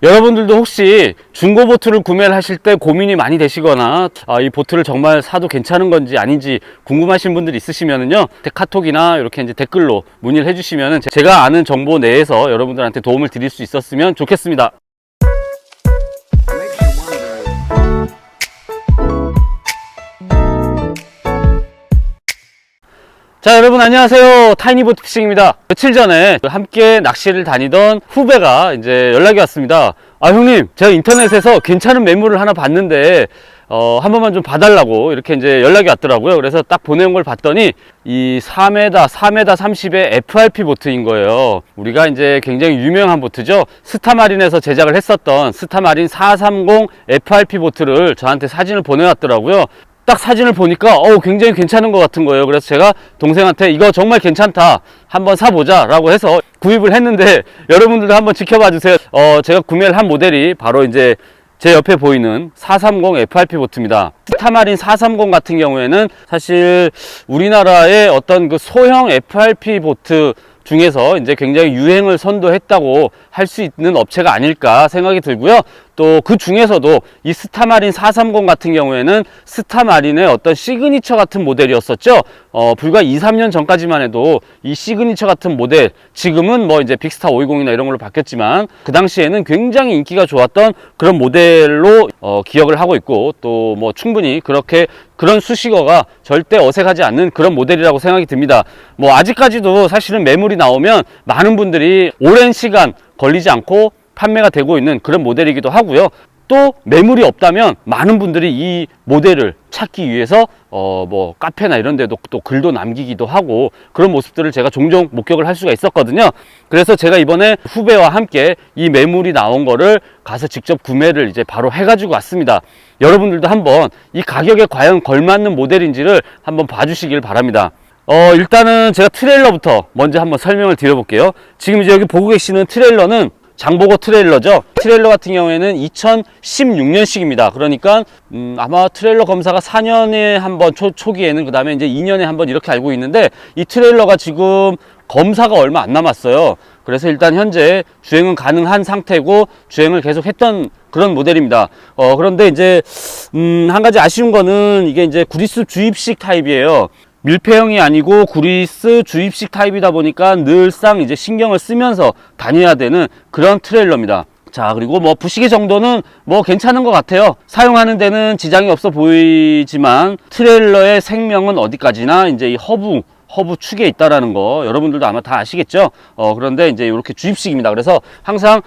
여러분들도 혹시 중고 보트를 구매를 하실 때 고민이 많이 되시거나 이 보트를 정말 사도 괜찮은 건지 아닌지 궁금하신 분들이 있으시면은요, 카톡이나 이렇게 이제 댓글로 문의를 해주시면은 제가 아는 정보 내에서 여러분들한테 도움을 드릴 수 있었으면 좋겠습니다. 자, 여러분 안녕하세요. 타이니보트 피싱입니다. 며칠 전에 함께 낚시를 다니던 후배가 이제 연락이 왔습니다. 아, 형님, 제가 인터넷에서 괜찮은 매물을 하나 봤는데 한 번만 좀 봐달라고 이렇게 이제 연락이 왔더라고요. 그래서 딱 보내온 걸 봤더니 이 4m, 4m30의 FRP 보트인 거예요. 우리가 이제 굉장히 유명한 보트죠. 스타마린에서 제작을 했었던 스타마린 430 FRP 보트를 저한테 사진을 보내왔더라고요. 딱 사진을 보니까 굉장히 괜찮은 것 같은 거예요. 그래서 제가 동생한테 이거 정말 괜찮다, 한번 사보자 라고 해서 구입을 했는데, 여러분들도 한번 지켜봐 주세요. 제가 구매를 한 모델이 바로 이제 제 옆에 보이는 430 FRP 보트입니다. 스타마린 430 같은 경우에는 사실 우리나라의 어떤 그 소형 FRP 보트 중에서 이제 굉장히 유행을 선도했다고 할 수 있는 업체가 아닐까 생각이 들고요. 또 그 중에서도 이 스타마린 430 같은 경우에는 스타마린의 어떤 시그니처 같은 모델이었었죠. 불과 2-3년 전까지만 해도 이 시그니처 같은 모델, 지금은 뭐 이제 빅스타 520이나 이런 걸로 바뀌었지만 그 당시에는 굉장히 인기가 좋았던 그런 모델로 기억을 하고 있고, 또 뭐 충분히 그런 수식어가 절대 어색하지 않는 그런 모델이라고 생각이 듭니다. 뭐 아직까지도 사실은 매물이 나오면 많은 분들이 오랜 시간 걸리지 않고 판매가 되고 있는 그런 모델이기도 하고요. 또 매물이 없다면 많은 분들이 이 모델을 찾기 위해서 뭐 카페나 이런 데도 또 글도 남기기도 하고, 그런 모습들을 제가 종종 목격을 할 수가 있었거든요. 그래서 제가 이번에 후배와 함께 이 매물이 나온 거를 가서 직접 구매를 이제 바로 해가지고 왔습니다. 여러분들도 한번 이 가격에 과연 걸맞는 모델인지를 한번 봐주시길 바랍니다. 일단은 제가 트레일러부터 먼저 한번 설명을 드려볼게요. 지금 이제 여기 보고 계시는 트레일러는 장보고 트레일러죠. 트레일러 같은 경우에는 2016년식입니다. 그러니까 아마 트레일러 검사가 4년에 한 번 초기에는, 그 다음에 이제 2년에 한 번 이렇게 알고 있는데, 이 트레일러가 지금 검사가 얼마 안 남았어요. 그래서 일단 현재 주행은 가능한 상태고 주행을 계속 했던 그런 모델입니다. 그런데 이제 한 가지 아쉬운 거는 이게 이제 구리스 주입식 타입이에요. 밀폐형이 아니고 구리스 주입식 타입이다 보니까 늘상 이제 신경을 쓰면서 다녀야 되는 그런 트레일러입니다. 자, 그리고 뭐 부시게 정도는 뭐 괜찮은 것 같아요. 사용하는 데는 지장이 없어 보이지만 트레일러의 생명은 어디까지나 이제 이 허브 축에 있다라는 거 여러분들도 아마 다 아시겠죠. 그런데 이제 이렇게 주입식입니다. 그래서 항상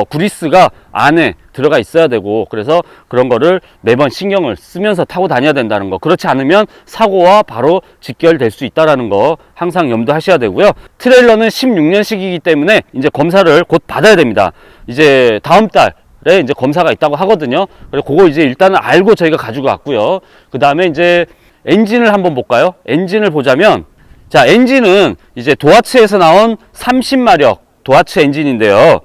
구리스가 안에 들어가 있어야 되고, 그래서 그런 거를 매번 신경을 쓰면서 타고 다녀야 된다는 거, 그렇지 않으면 사고와 바로 직결될 수 있다라는 거 항상 염두하셔야 되고요. 트레일러는 16년식이기 때문에 이제 검사를 곧 받아야 됩니다. 이제 다음 달에 이제 검사가 있다고 하거든요. 그래서 그거 이제 일단은 알고 저희가 가지고 왔고요. 그 다음에 이제 엔진을 한번 볼까요? 엔진을 보자면, 자, 엔진은 이제 도하츠에서 나온 30마력 도하츠 엔진인데요.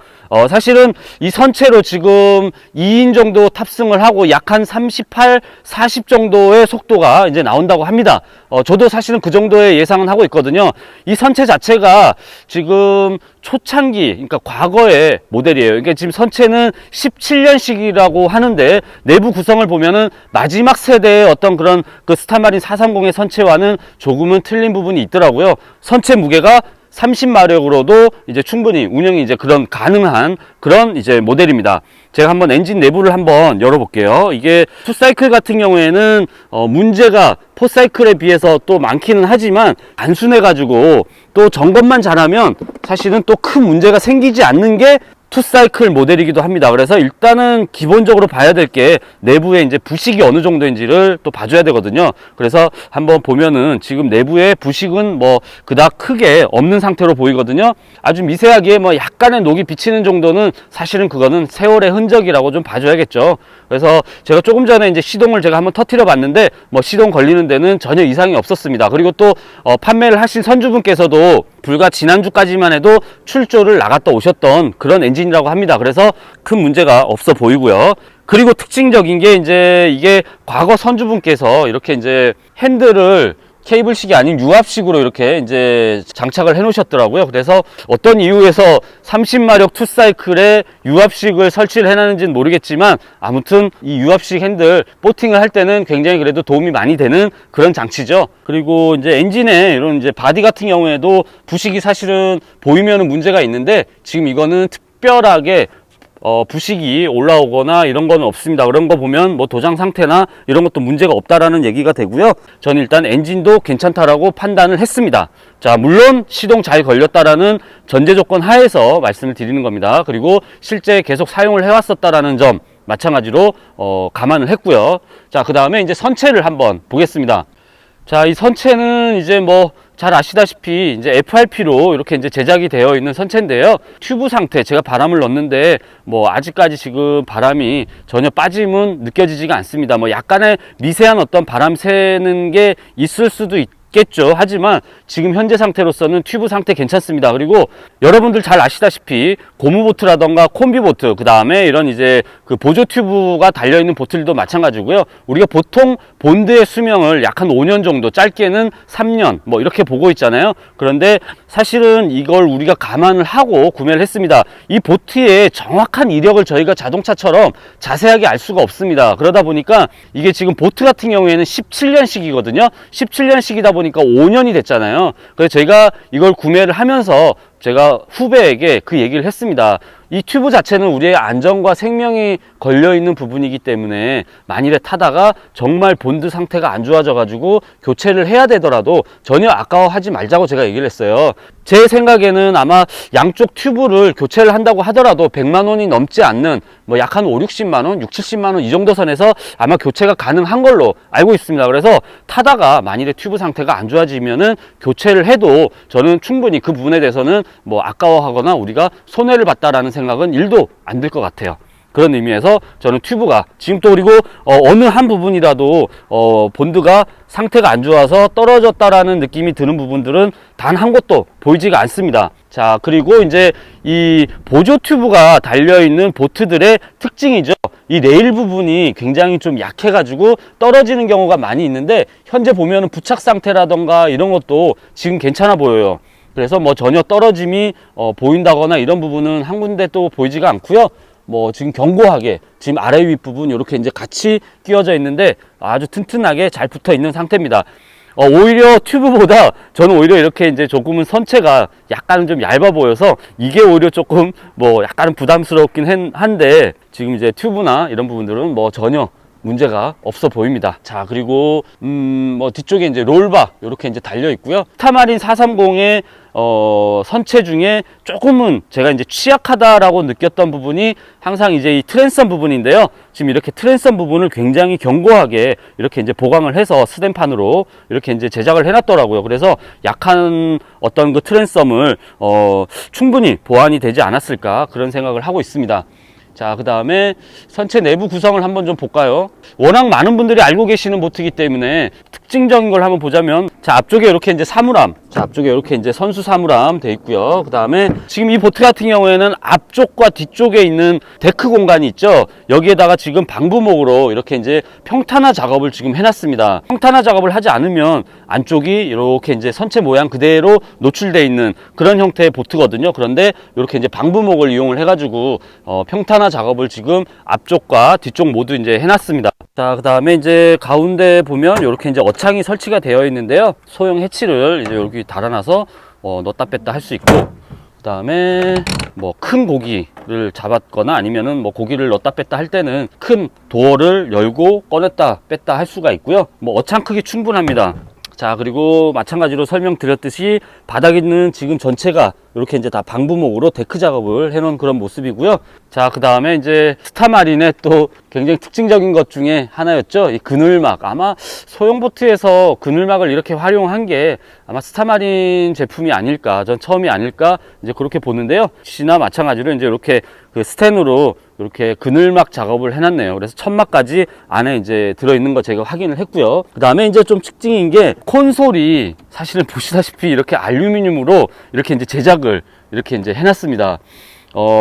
사실은 이 선체로 지금 2인 정도 탑승을 하고 약 한 38, 40 정도의 속도가 이제 나온다고 합니다. 저도 사실은 그 정도의 예상은 하고 있거든요. 이 선체 자체가 지금 초창기, 그러니까 과거의 모델이에요. 그러니까 지금 선체는 17년식이라고 하는데, 내부 구성을 보면은 마지막 세대의 어떤 그런 그 스타마린 430의 선체와는 조금은 틀린 부분이 있더라고요. 선체 무게가 30마력으로도 이제 충분히 운영이 이제 가능한 그런 이제 모델입니다. 제가 한번 엔진 내부를 한번 열어볼게요. 이게 투사이클 같은 경우에는 문제가 포사이클에 비해서 또 많기는 하지만 단순해 가지고 또 점검만 잘하면 사실은 또 큰 문제가 생기지 않는 게 투사이클 모델이기도 합니다. 그래서 일단은 기본적으로 봐야 될 게 내부에 이제 부식이 어느 정도인지를 또 봐줘야 되거든요. 그래서 한번 보면은 지금 내부에 부식은 뭐 그닥 크게 없는 상태로 보이거든요. 아주 미세하게 뭐 약간의 녹이 비치는 정도는 사실은 그거는 세월의 흔적이라고 좀 봐줘야겠죠. 그래서 제가 조금 전에 이제 시동을 제가 한번 터트려 봤는데 뭐 시동 걸리는 데는 전혀 이상이 없었습니다. 그리고 또 판매를 하신 선주분께서도 불과 지난주까지만 해도 출조를 나갔다 오셨던 그런 엔진이라고 합니다. 그래서 큰 문제가 없어 보이고요. 그리고 특징적인 게 이제 이게 과거 선주분께서 이렇게 이제 핸들을 케이블식이 아닌 유압식으로 이렇게 이제 장착을 해 놓으셨더라고요. 그래서 어떤 이유에서 30마력 투사이클에 유압식을 설치를 해 놨는지는 모르겠지만, 아무튼 이 유압식 핸들 보팅을 할 때는 굉장히 그래도 도움이 많이 되는 그런 장치죠. 그리고 이제 엔진에 이런 이제 바디 같은 경우에도 부식이 사실은 보이면은 문제가 있는데, 지금 이거는 특별하게 부식이 올라오거나 이런 거는 없습니다. 그런 거 보면 뭐 도장 상태나 이런 것도 문제가 없다라는 얘기가 되고요. 저는 일단 엔진도 괜찮다라고 판단을 했습니다. 자, 물론 시동 잘 걸렸다라는 전제 조건 하에서 말씀을 드리는 겁니다. 그리고 실제 계속 사용을 해왔었다라는 점 마찬가지로 감안을 했고요. 자, 그 다음에 이제 선체를 한번 보겠습니다. 자, 이 선체는 이제 뭐 잘 아시다시피 이제 FRP로 이렇게 이제 제작이 되어 있는 선체인데요. 튜브 상태, 제가 바람을 넣는데 뭐 아직까지 지금 바람이 전혀 빠짐은 느껴지지가 않습니다. 뭐 약간의 미세한 어떤 바람 새는 게 있을 수도 있겠죠. 하지만 지금 현재 상태로서는 튜브 상태 괜찮습니다. 그리고 여러분들 잘 아시다시피 고무보트라던가 콤비보트, 그 다음에 이런 이제 그 보조 튜브가 달려있는 보트들도 마찬가지고요. 우리가 보통 본드의 수명을 약 한 5년 정도, 짧게는 3년 뭐 이렇게 보고 있잖아요. 그런데 사실은 이걸 우리가 감안을 하고 구매를 했습니다. 이 보트의 정확한 이력을 저희가 자동차처럼 자세하게 알 수가 없습니다. 그러다 보니까 이게 지금 보트 같은 경우에는 17년식이거든요 17년식이다 보니까 5년이 됐잖아요. 그래서 저희가 이걸 구매를 하면서 제가 후배에게 그 얘기를 했습니다. 이 튜브 자체는 우리의 안전과 생명이 걸려있는 부분이기 때문에 만일에 타다가 정말 본드 상태가 안 좋아져 가지고 교체를 해야 되더라도 전혀 아까워하지 말자고 제가 얘기를 했어요. 제 생각에는 아마 양쪽 튜브를 교체를 한다고 하더라도 100만 원이 넘지 않는 뭐 약 한 5, 60만 원, 6, 70만 원 이 정도 선에서 아마 교체가 가능한 걸로 알고 있습니다. 그래서 타다가 만일에 튜브 상태가 안 좋아지면은 교체를 해도 저는 충분히 그 부분에 대해서는 뭐 아까워하거나 우리가 손해를 봤다라는 생각은 1도 안 들 것 같아요. 그런 의미에서 저는 튜브가 지금 또 그리고 어느 한 부분이라도 본드가 상태가 안 좋아서 떨어졌다라는 느낌이 드는 부분들은 단 한 곳도 보이지가 않습니다. 자, 그리고 이제 이 보조 튜브가 달려있는 보트들의 특징이죠. 이 레일 부분이 굉장히 좀 약해 가지고 떨어지는 경우가 많이 있는데, 현재 보면은 부착 상태라던가 이런 것도 지금 괜찮아 보여요. 그래서 뭐 전혀 떨어짐이 보인다거나 이런 부분은 한 군데 또 보이지가 않고요. 뭐 지금 견고하게 지금 아래 윗부분 이렇게 이제 같이 끼워져 있는데 아주 튼튼하게 잘 붙어 있는 상태입니다. 오히려 튜브보다 저는 오히려 이렇게 이제 조금은 선체가 약간은 좀 얇아 보여서 이게 오히려 조금 뭐 약간은 부담스럽긴 한데, 지금 이제 튜브나 이런 부분들은 뭐 전혀 문제가 없어 보입니다. 자, 그리고 뭐 뒤쪽에 이제 롤바 이렇게 이제 달려 있고요. 스타마린 430의 선체 중에 조금은 제가 이제 취약하다라고 느꼈던 부분이 항상 이제 이 트랜섬 부분인데요. 지금 이렇게 트랜섬 부분을 굉장히 견고하게 이렇게 이제 보강을 해서 스댄판으로 이렇게 이제 제작을 해놨더라고요. 그래서 약한 어떤 그 트랜섬을 충분히 보완이 되지 않았을까 그런 생각을 하고 있습니다. 자, 그 다음에 선체 내부 구성을 한번 좀 볼까요? 워낙 많은 분들이 알고 계시는 보트이기 때문에 특징적인 걸 한번 보자면, 자, 앞쪽에 이렇게 이제 사물함, 자, 앞쪽에 이렇게 이제 선수 사물함 돼 있고요. 그 다음에 지금 이 보트 같은 경우에는 앞쪽과 뒤쪽에 있는 데크 공간이 있죠. 여기에다가 지금 방부목으로 이렇게 이제 평탄화 작업을 지금 해놨습니다. 평탄화 작업을 하지 않으면 안쪽이 이렇게 이제 선체 모양 그대로 노출되어 있는 그런 형태의 보트거든요. 그런데 이렇게 이제 방부목을 이용을 해가지고 평탄화 작업을 지금 앞쪽과 뒤쪽 모두 이제 해놨습니다. 자, 그 다음에 이제 가운데 보면 이렇게 이제 어창이 설치가 되어 있는데요. 소형 해치를 이제 여기 달아놔서 넣었다 뺐다 할 수 있고, 그 다음에 뭐 큰 고기를 잡았거나 아니면은 뭐 고기를 넣었다 뺐다 할 때는 큰 도어를 열고 꺼냈다 뺐다 할 수가 있고요. 뭐 어창 크기 충분합니다. 자, 그리고 마찬가지로 설명드렸듯이 바닥에 있는 지금 전체가 이렇게 이제 다 방부목으로 데크 작업을 해놓은 그런 모습이고요. 자, 그 다음에 이제 스타마린의 또 굉장히 특징적인 것 중에 하나였죠. 이 그늘막. 아마 소형 보트에서 그늘막을 이렇게 활용한 게 아마 스타마린 제품이 아닐까, 전 처음이 아닐까 이제 그렇게 보는데요. 시나 마찬가지로 이제 이렇게 그 스텐으로 이렇게 그늘막 작업을 해놨네요. 그래서 천막까지 안에 이제 들어있는 거 제가 확인을 했고요. 그 다음에 이제 좀 특징인 게 콘솔이 사실은 보시다시피 이렇게 알루미늄으로 이렇게 이제 제작을 이렇게 이제 해놨습니다.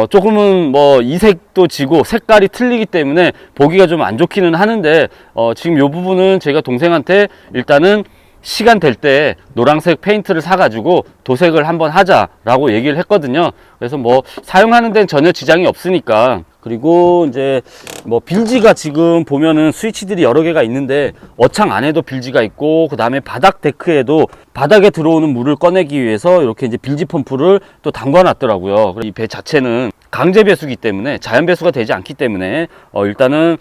조금은 뭐 이색도 지고 색깔이 틀리기 때문에 보기가 좀 안 좋기는 하는데, 지금 요 부분은 제가 동생한테 일단은 시간 될 때 노란색 페인트를 사가지고 도색을 한번 하자라고 얘기를 했거든요. 그래서 뭐 사용하는 데는 전혀 지장이 없으니까. 그리고 이제 뭐 빌지가 지금 보면은 스위치들이 여러 개가 있는데 어창 안에도 빌지가 있고, 그 다음에 바닥 데크에도 바닥에 들어오는 물을 꺼내기 위해서 이렇게 이제 빌지 펌프를 또 담궈 놨더라고요. 이 배 자체는 강제 배수기 때문에, 자연 배수가 되지 않기 때문에 일단은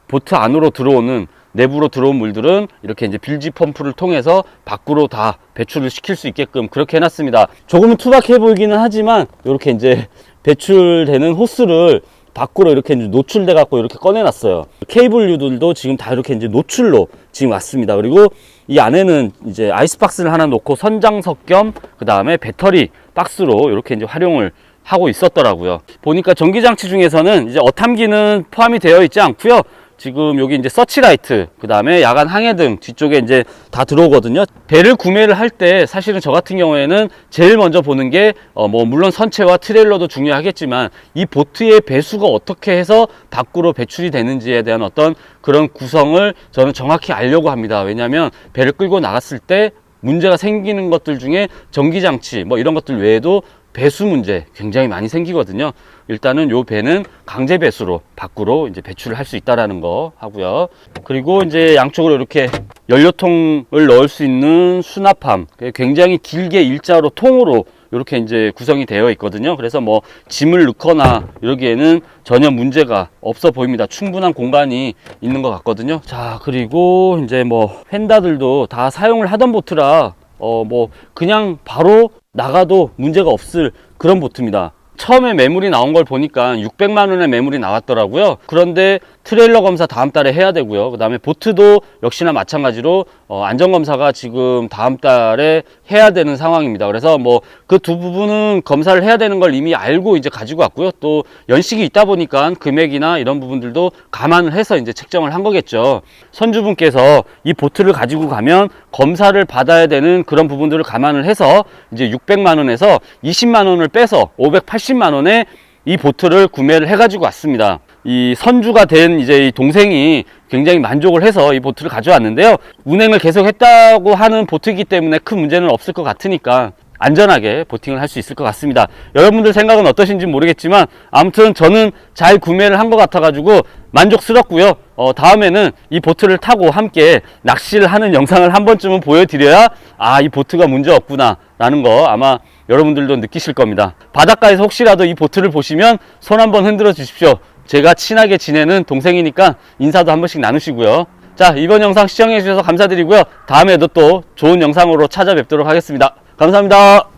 보트 안으로 들어오는, 내부로 들어온 물들은 이렇게 이제 빌지 펌프를 통해서 밖으로 다 배출을 시킬 수 있게끔 그렇게 해놨습니다. 조금은 투박해 보이기는 하지만 이렇게 이제 배출되는 호스를 밖으로 이렇게 이제 노출돼 갖고 이렇게 꺼내놨어요. 케이블류들도 지금 다 이렇게 이제 노출로 지금 왔습니다. 그리고 이 안에는 이제 아이스박스를 하나 놓고 선장석 겸 그 다음에 배터리 박스로 이렇게 이제 활용을 하고 있었더라고요. 보니까 전기장치 중에서는 이제 어탐기는 포함이 되어 있지 않고요. 지금 여기 이제 서치라이트, 그 다음에 야간 항해등 뒤쪽에 이제 다 들어오거든요. 배를 구매를 할 때 사실은 저 같은 경우에는 제일 먼저 보는 게 뭐 물론 선체와 트레일러도 중요하겠지만 이 보트의 배수가 어떻게 해서 밖으로 배출이 되는지에 대한 어떤 그런 구성을 저는 정확히 알려고 합니다. 왜냐하면 배를 끌고 나갔을 때 문제가 생기는 것들 중에 전기장치 뭐 이런 것들 외에도 배수 문제 굉장히 많이 생기거든요. 일단은 요 배는 강제 배수로 밖으로 이제 배출을 할 수 있다라는 거 하고요. 그리고 이제 양쪽으로 이렇게 연료통을 넣을 수 있는 수납함, 굉장히 길게 일자로 통으로 이렇게 이제 구성이 되어 있거든요. 그래서 뭐 짐을 넣거나 이러기에는 전혀 문제가 없어 보입니다. 충분한 공간이 있는 것 같거든요. 자, 그리고 이제 뭐 휀다들도 다 사용을 하던 보트라 뭐 그냥 바로 나가도 문제가 없을 그런 보트입니다. 처음에 매물이 나온 걸 보니까 600만 원의 매물이 나왔더라고요. 그런데 트레일러 검사 다음 달에 해야 되고요. 그 다음에 보트도 역시나 마찬가지로 안전검사가 지금 다음 달에 해야 되는 상황입니다. 그래서 뭐 그 두 부분은 검사를 해야 되는 걸 이미 알고 이제 가지고 왔고요. 또 연식이 있다 보니까 금액이나 이런 부분들도 감안을 해서 이제 책정을 한 거겠죠. 선주분께서 이 보트를 가지고 가면 검사를 받아야 되는 그런 부분들을 감안을 해서 이제 600만 원에서 20만 원을 빼서 580만 원에 이 보트를 구매를 해가지고 왔습니다. 이 선주가 된 이제 이 동생이 굉장히 만족을 해서 이 보트를 가져왔는데요. 운행을 계속 했다고 하는 보트이기 때문에 큰 문제는 없을 것 같으니까 안전하게 보팅을 할 수 있을 것 같습니다. 여러분들 생각은 어떠신지 모르겠지만 아무튼 저는 잘 구매를 한 것 같아 가지고 만족스럽고요. 다음에는 이 보트를 타고 함께 낚시를 하는 영상을 한 번쯤은 보여드려야 이 보트가 문제 없구나 라는 거 아마 여러분들도 느끼실 겁니다. 바닷가에서 혹시라도 이 보트를 보시면 손 한번 흔들어 주십시오. 제가 친하게 지내는 동생이니까 인사도 한 번씩 나누시고요. 자, 이번 영상 시청해 주셔서 감사드리고요. 다음에도 또 좋은 영상으로 찾아뵙도록 하겠습니다. 감사합니다.